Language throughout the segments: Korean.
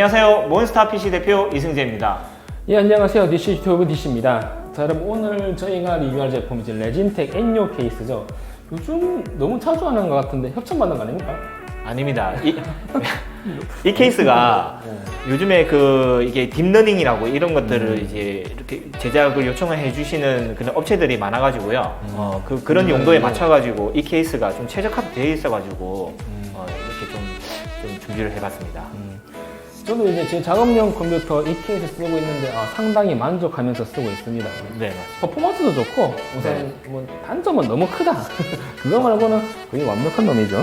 안녕하세요. 몬스타 PC 대표 이승재입니다. 예, 안녕하세요. DC 유튜브 DC입니다. 자, 여러분 오늘 저희가 리뷰할 제품이 이제 레진텍 N요 케이스죠. 요즘 너무 자주 하는 것 같은데 협찬받는 거 아닙니까? 아닙니다. 이 케이스가 요즘에 이게 딥러닝이라고 이런 것들을 이제 이렇게 제작을 요청을 해주시는 그런 업체들이 많아가지고요. 그런 용도에 맞춰가지고 이 케이스가 좀 최적화되어 있어가지고 이렇게 좀 준비를 해봤습니다. 저도 이제 제 작업용 컴퓨터 이 케이스 쓰고 있는데 상당히 만족하면서 쓰고 있습니다. 네, 맞습니다. 퍼포먼스도 좋고 우선 뭐 단점은 너무 크다. 그거 말고는 거의 완벽한 놈이죠.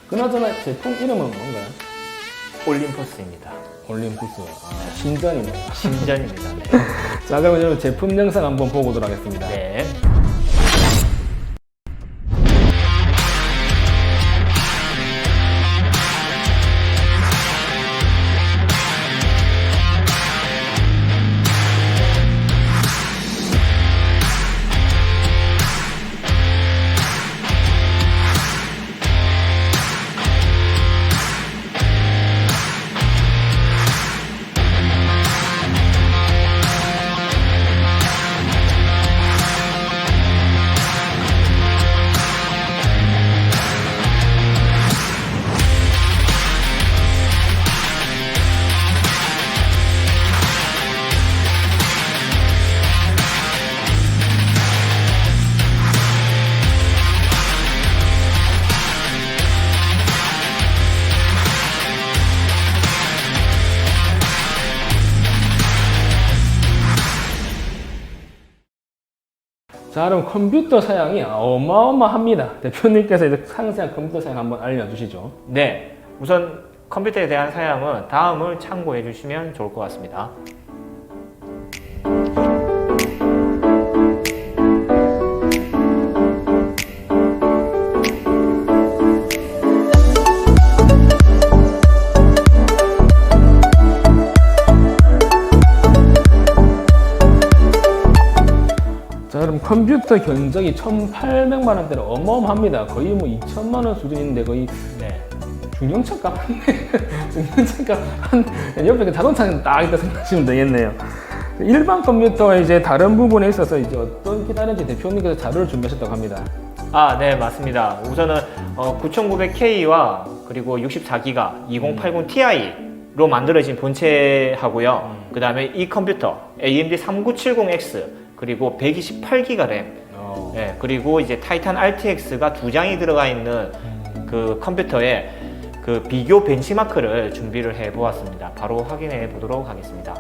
그나저나 제품 이름은 뭔가요? 올림퍼스입니다. 올림푸스. 신전이네. 신전입니다. 네. 자, 그럼 여러분 제품 영상 한번 보고 오도록 하겠습니다. 네. 자, 그럼 컴퓨터 사양이 어마어마합니다. 대표님께서 이제 상세한 컴퓨터 사양 한번 알려주시죠. 네. 우선 컴퓨터에 대한 사양은 다음을 참고해 주시면 좋을 것 같습니다. 자, 그럼 컴퓨터 견적이 1,800만 원대로 어마어마합니다. 거의 뭐 2천만 원 수준인데 거의 네. 중형차값 중형차값 옆에 그 자동차는 딱 있다 생각하시면 되겠네요. 일반 컴퓨터와 이제 다른 부분에 있어서 이제 어떤 게 다른지 대표님께서 자료를 준비하셨다고 합니다. 네, 맞습니다. 우선은 9900K와 그리고 64기가 2080 Ti로 만들어진 본체하고요. 그 다음에 이 컴퓨터 AMD 3970X 그리고 128기가 램, 네, 그리고 이제 타이탄 RTX가 2장이 들어가 있는 그 컴퓨터에 그 비교 벤치마크를 준비를 해 보았습니다. 바로 확인해 보도록 하겠습니다.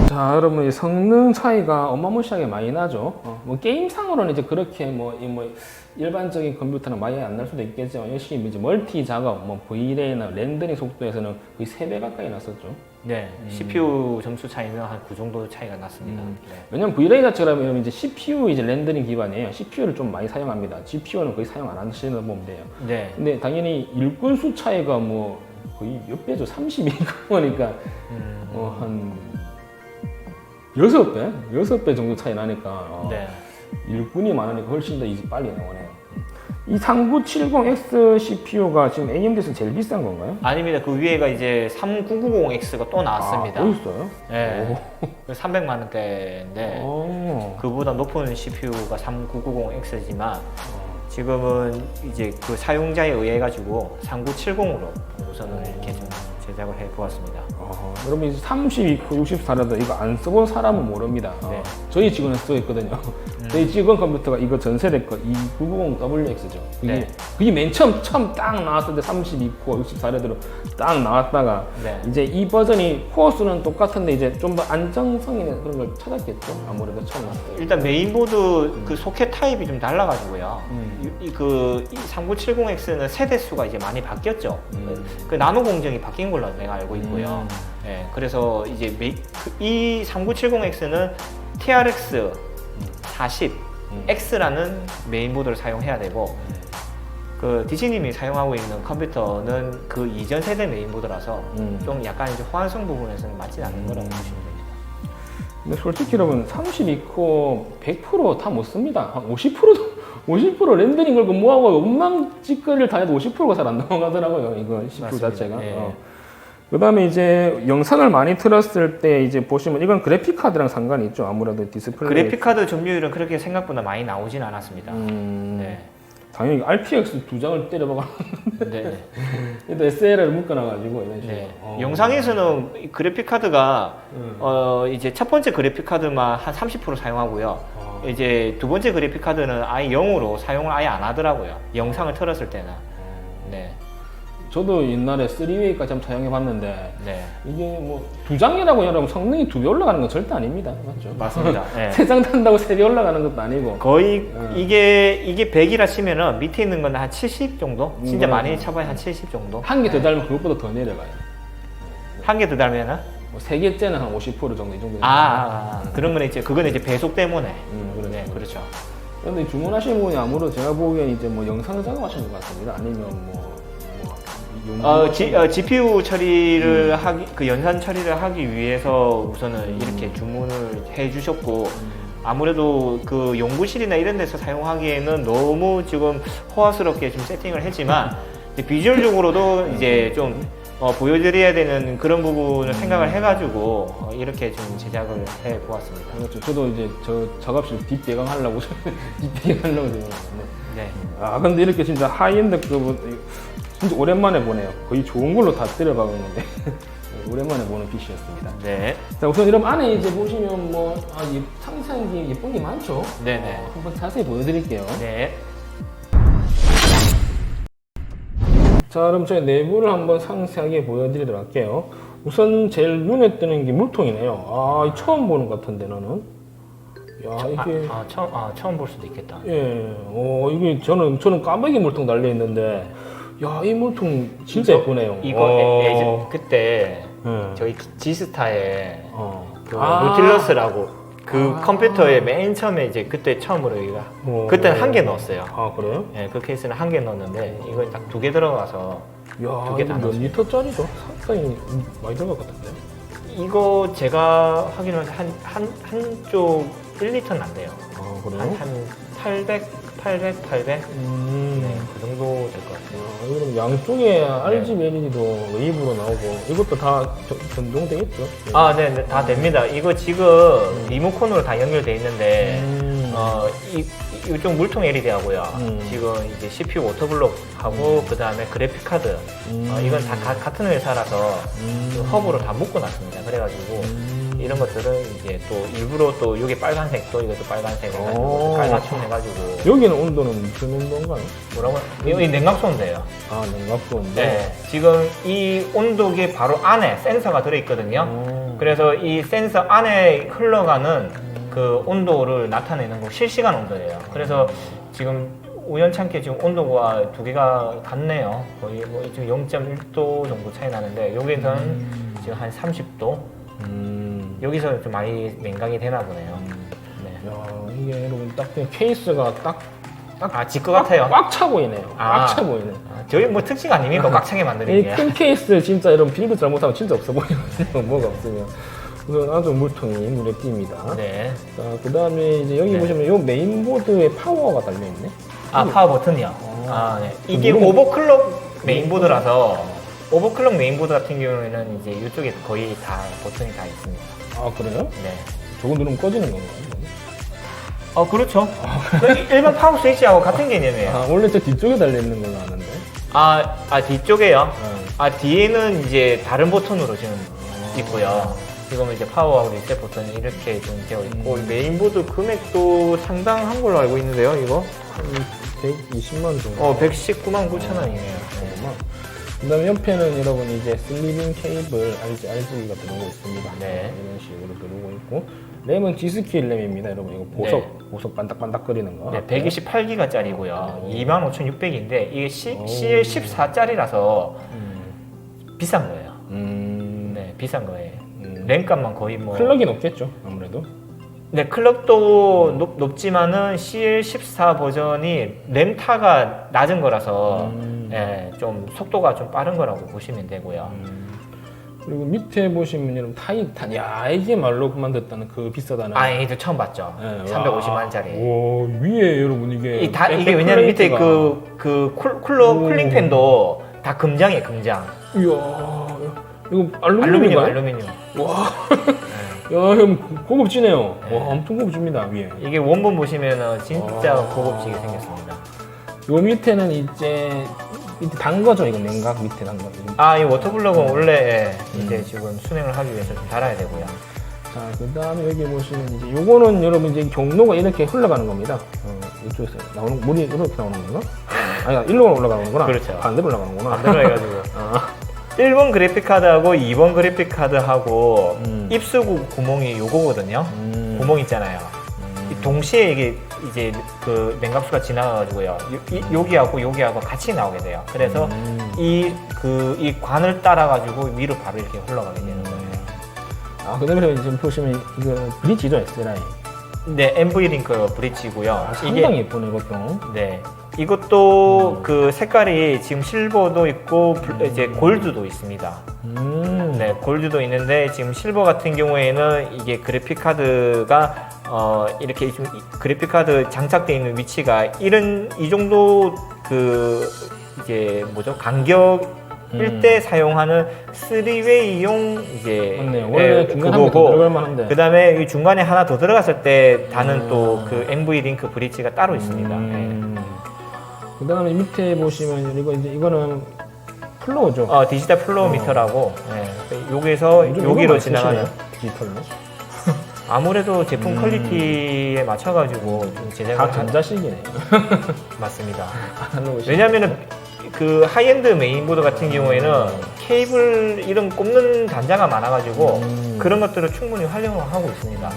자, 여러분 이 성능 차이가 어마무시하게 많이 나죠. 뭐 게임상으로는 이제 그렇게 일반적인 컴퓨터는 많이 안 날 수도 있겠지만 역시 이제 멀티 작업, 뭐 V레이나 렌더링 속도에서는 거의 3배 가까이 났었죠. 네, CPU 점수 차이는 한 그 정도 차이가 났습니다. 네. 왜냐면 V레이 자체라면 이제 CPU 이제 렌더링 기반이에요. CPU를 좀 많이 사용합니다. GPU는 거의 사용 안 하시는 보면 돼요. 네. 근데 당연히 일꾼 수 차이가 뭐 거의 몇 배죠? 32거니까 한 6배 정도 차이 나니까 네. 일꾼이 많으니까 훨씬 더 이제 빨리 나오네요. 이 3970X CPU가 지금 AMD에서 제일 비싼 건가요? 아닙니다. 그 위에가 이제 3990X가 또 나왔습니다. 또 있어요? 네. 300만 원대인데 오. 그보다 높은 CPU가 3990X지만 지금은 이제 그 사용자에 의해 가지고 3970으로 우선은 이렇게 좀 제작을 해 보았습니다. 여러분 이제 32코 64라도 이거 안 써본 사람은 모릅니다. 네. 저희 직원은 쓰고 있거든요. 저희 직원 컴퓨터가 이거 전세대 거 2990WX죠. 네. 그게 맨 처음 딱 나왔을 때 32코어 64레드로 딱 나왔다가 네. 이제 이 버전이 코어 수는 똑같은데 이제 좀 더 안정성이나 그런 걸 찾았겠죠. 아무래도 처음 나왔을 때. 일단 메인보드 그 소켓 타입이 좀 달라가지고요. 이 3970X는 세대 수가 이제 많이 바뀌었죠. 그 나노 공정이 바뀐 걸로 내가 알고 있고요. 네, 그래서 이제 이 3970X는 TRX 40 X라는 메인보드를 사용해야 되고 그 디지님이 사용하고 있는 컴퓨터는 그 이전 세대 메인보드라서 좀 약간 이제 호환성 부분에서는 맞지 않는 거라고 보시면 됩니다. 근데 솔직히 여러분 32코어 100%다 못 씁니다. 한 50% 렌더링 걸고 뭐하고 엉망짓거리를 다 해도 50%가 잘 안 넘어가더라고요. 이거 CPU 맞습니다. 자체가. 네. 그 다음에 이제 영상을 많이 틀었을 때 이제 보시면 이건 그래픽 카드랑 상관이 있죠. 아무래도 디스플레이. 그래픽 카드 점유율은 그렇게 생각보다 많이 나오진 않았습니다. 네. 당연히 RTX 2장을 때려박아. 네. 또 SLR을 묶어놔가지고 이런 식으로. 네. 영상에서는 이 그래픽 카드가 이제 첫 번째 그래픽 카드만 한 30% 사용하고요. 이제 두 번째 그래픽 카드는 아예 0으로 사용을 아예 안 하더라고요. 영상을 틀었을 때는. 네. 저도 옛날에 3Way까지 한번 사용해봤는데 네. 이게 뭐 2장이라고 여러분 성능이 2배 올라가는 건 절대 아닙니다. 맞죠? 맞습니다. 네. 3장 탄다고 3배 올라가는 것도 아니고. 거의 이게 100이라 치면은 밑에 있는 건 한 70 정도? 진짜 많이 쳐봐야 한 70 정도? 한 개 더 달면 그것보다 더 내려가요. 한 개 더 달면은? 뭐 3개째는 한 50% 정도 이 정도. 그런 건 이제 그건 이제 배속 때문에. 그렇죠. 네, 그렇죠. 그런데 주문하신 분이 아무래도 제가 보기엔 이제 뭐 영상을 작업하시는 것 같습니다. 아니면 GPU 처리를 그 연산 처리를 하기 위해서 우선은 이렇게 주문을 해 주셨고, 아무래도 그 연구실이나 이런 데서 사용하기에는 너무 지금 호화스럽게 좀 세팅을 했지만, 이제 비주얼적으로도 이제 좀 보여드려야 되는 그런 부분을 생각을 해가지고 이렇게 좀 제작을 해 보았습니다. 그렇죠. 저도 이제 저 작업실 뒷배경 하려고 뒷배경 하려고 지금. 네. 근데 이렇게 진짜 하이엔드 진짜 오랜만에 보네요. 거의 좋은 걸로 다 때려박았는데 오랜만에 보는 PC였습니다. 네. 자, 우선 이런 안에 이제 보시면 상상이 예쁜 게 많죠. 네네. 한번 자세히 보여드릴게요. 네. 자, 그럼 저희 내부를 한번 상세하게 보여드리도록 할게요. 우선 제일 눈에 띄는 게 물통이네요. 이 처음 보는 것 같은데 나는. 야, 이게 처음 볼 수도 있겠다. 예, 이게 저는 까마귀 물통 달려 있는데, 야, 이 물통 진짜 예쁘네요. 이거 그때 저희 지스타에 그 노틸러스라고 그 컴퓨터에 맨 처음에 이제 그때 처음으로 그때는 한 개 넣었어요. 그래요? 네, 그 케이스는 한 개 넣었는데 이거 딱 2개 들어가서 야, 두 개 다 몇 넣었어요. 리터짜리죠? 상당히 많이 들어갈 것 같은데. 이거 제가 확인한 한쪽 1리터는 안 돼요. 그래요? 한 800. 네, 그 정도 될 것 같아요. 이런 양쪽에 RGB LED도 웨이브로 나오고 이것도 다 전동되겠죠? 네, 다 됩니다. 이거 지금 리모컨으로 다 연결돼 있는데 이쪽 물통 LED 하고요. 지금 이제 CPU 워터블록하고 그 다음에 그래픽 카드 이건 다 같은 회사라서 그 허브로 다 묶어놨습니다. 그래가지고 이런 것들은 이제 또 일부러 또 이게 빨간색도 이것도 빨간색 해가지고 깔맞춤 해가지고 여기는 온도는 무슨 온도인가요? 뭐라고? 이 냉각수 온도예요. 냉각수 온도? 네. 지금 이 온도계 바로 안에 센서가 들어있거든요. 그래서 이 센서 안에 흘러가는 그 온도를 나타내는 거 실시간 온도예요. 그래서 지금 우연찮게 지금 온도가 두 개가 같네요. 거의 뭐 지금 0.1도 정도 차이 나는데 여기서는 지금 한 30도. 여기서 좀 많이 냉각이 되나 보네요. 네. 야, 이게 여러분 딱 그냥 케이스가 지 것 같아요. 꽉 차 보이네요. 아. 꽉 차 보이네. 저희 뭐 특징 아닙니까? 꽉 차게 만드는 이 게. 큰 케이스 진짜 여러분 빌드 잘못하면 진짜 없어 보이거든요. 뭐가 없으면. 우선 아주 물통이 눈에 띕니다. 네. 자, 그 다음에 이제 여기 네. 보시면 이 메인보드에 파워가 달려있네. 파워 버튼이요. 네. 이게 오버클럭 메인보드라서 오버클럭 메인보드 같은 경우에는 이제 이쪽에 거의 다 버튼이 다 있습니다. 아, 그래요? 네. 저거 누르면 꺼지는 건가요? 그렇죠. 일반 파워 스위치하고 같은 개념이에요. 원래 저 뒤쪽에 달려있는 걸로 아는데. 뒤쪽에요. 네. 뒤에는 이제 다른 버튼으로 지금 있고요. 지금은 이제 파워하고 리셋 버튼이 이렇게 좀 되어 있고 메인보드 금액도 상당한 걸로 알고 있는데요, 이거? 한 120만 정도. 119만 9천 원이네요. 그 다음에 옆에는 여러분 이제 슬리빙 케이블 RGB가 들어오고 있습니다. 네. 이런 식으로 들어오고 있고 램은 G스케일 램입니다. 여러분 이거 보석 반딱반딱거리는 거. 네, 128기가짜리고요. 25,600인데 이게 CL14짜리라서 비싼 거예요. 네, 비싼 거예요. 램값만 거의 뭐 클럭이 높겠죠, 아무래도. 네, 클럭도 높지만은 CL14 버전이 램타가 낮은 거라서 예, 좀 속도가 좀 빠른 거라고 보시면 되고요. 그리고 밑에 보시면 여러분 타이탄, 야 이게 말로 만들었다는 그 비싸다는. 이도 처음 봤죠. 네, 350만짜리. 오, 위에 여러분 이게. 이게 왜냐면 밑에 그 쿨링 팬도 다 금장이에요, 금장. 이야, 이거 알루미늄인가요? 알루미늄. 와, 야, 형 고급지네요. 네. 와, 엄청 고급집니다 위에. 이게 원본 보시면은 진짜 와. 고급지게 생겼습니다. 요 밑에는 이제 밑에 단 거죠, 이거 냉각 밑에 단 거. 이 워터블럭은 원래 이제 지금 순행을 하기 위해서 좀 달아야 되고요. 자, 그 다음에 여기 보시면 이제 요거는 여러분 이제 경로가 이렇게 흘러가는 겁니다. 이쪽에서 나오는 물이 이렇게 나오는 건가? 아니, 일로 올라가는 거구나. 그렇죠. 반대로 올라가는구나. 반대로 해가지고 1번 그래픽 카드하고 2번 그래픽 카드하고 입수 구멍이 요거거든요. 구멍 있잖아요. 동시에 이게 이제 그 냉각수가 지나가가지고요. 여기하고 같이 나오게 돼요. 그래서 이 관을 따라가지고 위로 바로 이렇게 흘러가게 되는 거예요. 그 다음에 지금 보시면 이거 브릿지죠, SLI. 네, MV 링크 브릿지고요. 상당히 예쁘네, 이것도. 네. 이것도 그 색깔이 지금 실버도 있고 이제 골드도 있습니다. 네, 골드도 있는데 지금 실버 같은 경우에는 이게 그래픽 카드가 이렇게 좀 그래픽 카드 장착되어 있는 위치가 이 정도 그 이제 뭐죠? 간격일 때 사용하는 3웨이용 이제 맞네요. 원래 중간에 한개 더 들어갈 만한데. 그 다음에 이 중간에 하나 더 들어갔을 때 다는 또 그 MV 링크 브릿지가 따로 있습니다. 그 다음에 밑에 보시면 이거는 플로우죠. 디지털 플로우 미터라고 여기서 여기로 지나가는 디지털로. 아무래도 제품 퀄리티에 맞춰가지고 좀 제작을 다 전자식이네. 맞습니다. 아날로그식. 왜냐면은 그 하이엔드 메인보드 같은 경우에는 케이블 이런 꼽는 단자가 많아가지고 그런 것들을 충분히 활용하고 있습니다.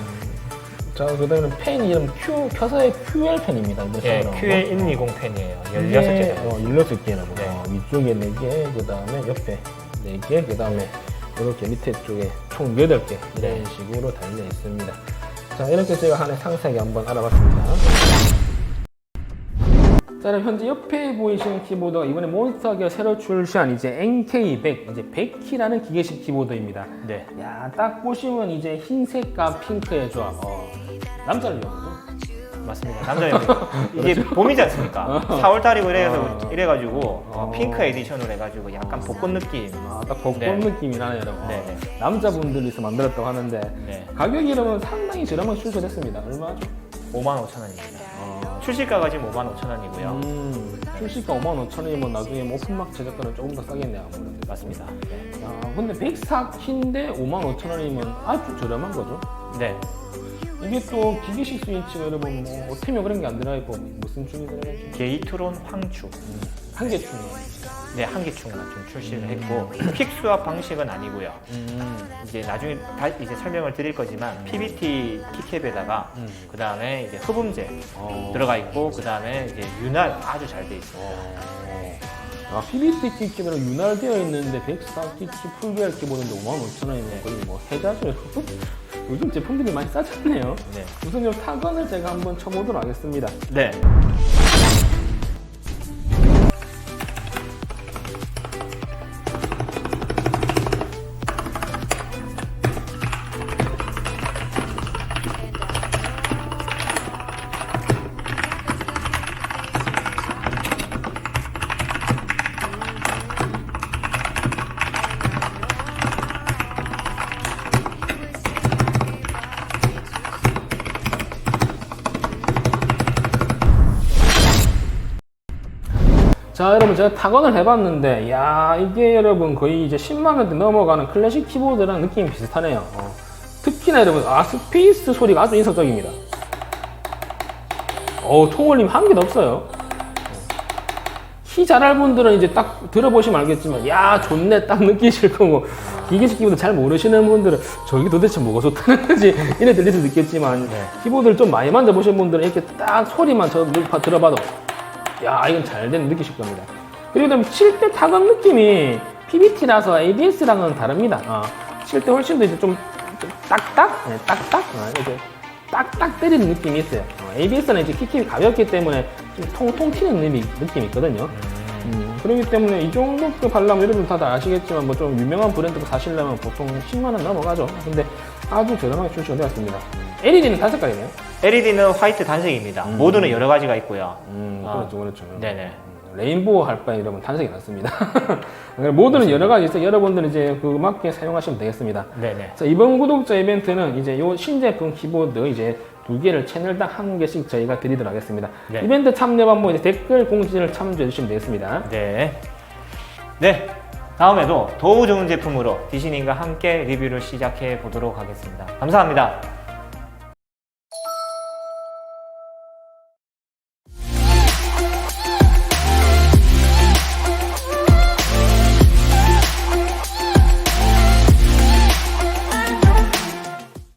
자, 그 다음에 펜 이름 켜서의 QL 펜입니다. 예, QL120 펜이에요. 16개. 16개. 16개라고. 네. 위쪽에 4개, 그 다음에 옆에 4개, 그 다음에 이렇게 밑에 쪽에 총 8개 이런 식으로 달려 있습니다. 자, 이렇게 제가 하나 상세하게 한번 알아봤습니다. 자, 그럼 현재 옆에 보이시는 키보드가 이번에 몬스터가 새로 출시한 이제 NK100, 이제 100키라는 기계식 키보드입니다. 네. 야, 딱 보시면 이제 흰색과 핑크의 조합. 남자를 위한 맞습니다. 남자용. 이게 봄이지 않습니까? 4월달이고 이래가지고 핑크 에디션으로 해가지고 약간 벚꽃 느낌. 딱 벚꽃 네. 느낌이 나네요, 여러분. 네. 남자분들이서 만들었다고 하는데 네. 가격이 이러면 상당히 저렴하게 출시됐습니다. 얼마죠? 55,000원입니다. 출시가가 지금 55,000원이고요. 출시가 55,000원이면 나중에 뭐 오픈마켓 제작가는 조금 더 싸겠네요, 아무래도. 맞습니다. 네. 야, 근데 104키인데 55,000원이면 아주 저렴한 거죠? 네. 이게 또 기계식 스위치가 여러분 뭐 어떻게 그런 게 안 들어가 있고 무슨 충이 들어가 있죠? 게이트론 황축. 한 개 충이. 네, 한기충만 좀 출시를 했고 퀵 수압 방식은 아니고요. 이제 나중에 이제 설명을 드릴 거지만 PBT 키캡에다가 그 다음에 이제 흡음재 들어가 있고 그 다음에 이제 윤활 아주 잘 돼 있어요. 아, PBT 키캡이랑 윤활되어 있는데 140기기 풀비할 키보드인데 55,000원이면 거의 뭐 해자죠. 요즘 제품들이 많이 싸졌네요. 네. 우선 이 타건을 제가 한번 쳐보도록 하겠습니다. 네. 자, 여러분 제가 타건을 해봤는데 야, 이게 여러분 거의 이제 10만 원대 넘어가는 클래식 키보드랑 느낌이 비슷하네요. 특히나 여러분 스페이스 소리가 아주 인상적입니다. 통울림 한 개도 없어요. 키 잘할 분들은 이제 딱 들어보시면 알겠지만 야, 좋네 딱 느끼실 거고, 기계식 키보드 잘 모르시는 분들은 저게 도대체 뭐가 좋다는 거지 이래 들릴 수 있겠지만, 키보드를 좀 많이 만져보신 분들은 이렇게 딱 소리만 들어봐도 야, 이건 잘 된 느끼실 겁니다. 그리고 그다음에 칠 때 타건 느낌이 PBT라서 ABS랑은 다릅니다. 칠 때 훨씬 더 이제 좀 딱딱, 딱딱, 이렇게 딱딱 때리는 느낌이 있어요. ABS는 이제 키캡이 가볍기 때문에 좀 통통 튀는 느낌이 있거든요. 그렇기 때문에 이 정도 발라면 여러분 다들 아시겠지만 뭐 좀 유명한 브랜드 거 사시려면 보통 10만 원 넘어가죠. 근데 아주 저렴하게 출시가 되었습니다. LED는 단 색깔이네요. LED는 화이트 단색입니다. 모드는 여러 가지가 있고요. 그렇죠. 네네. 레인보우 할 바에 여러분 단색이 낫습니다. 모드는 여러 가지 있어요. 여러분들은 이제 그 맞게 사용하시면 되겠습니다. 네네. 자, 이번 구독자 이벤트는 이제 요 신제품 키보드 이제 2개를 채널당 1개씩 저희가 드리도록 하겠습니다. 네. 이벤트 참여 방법 이제 댓글 공지를 참조해 주시면 되겠습니다. 네. 네. 다음에도 더 좋은 제품으로 디시님과 함께 리뷰를 시작해 보도록 하겠습니다. 감사합니다.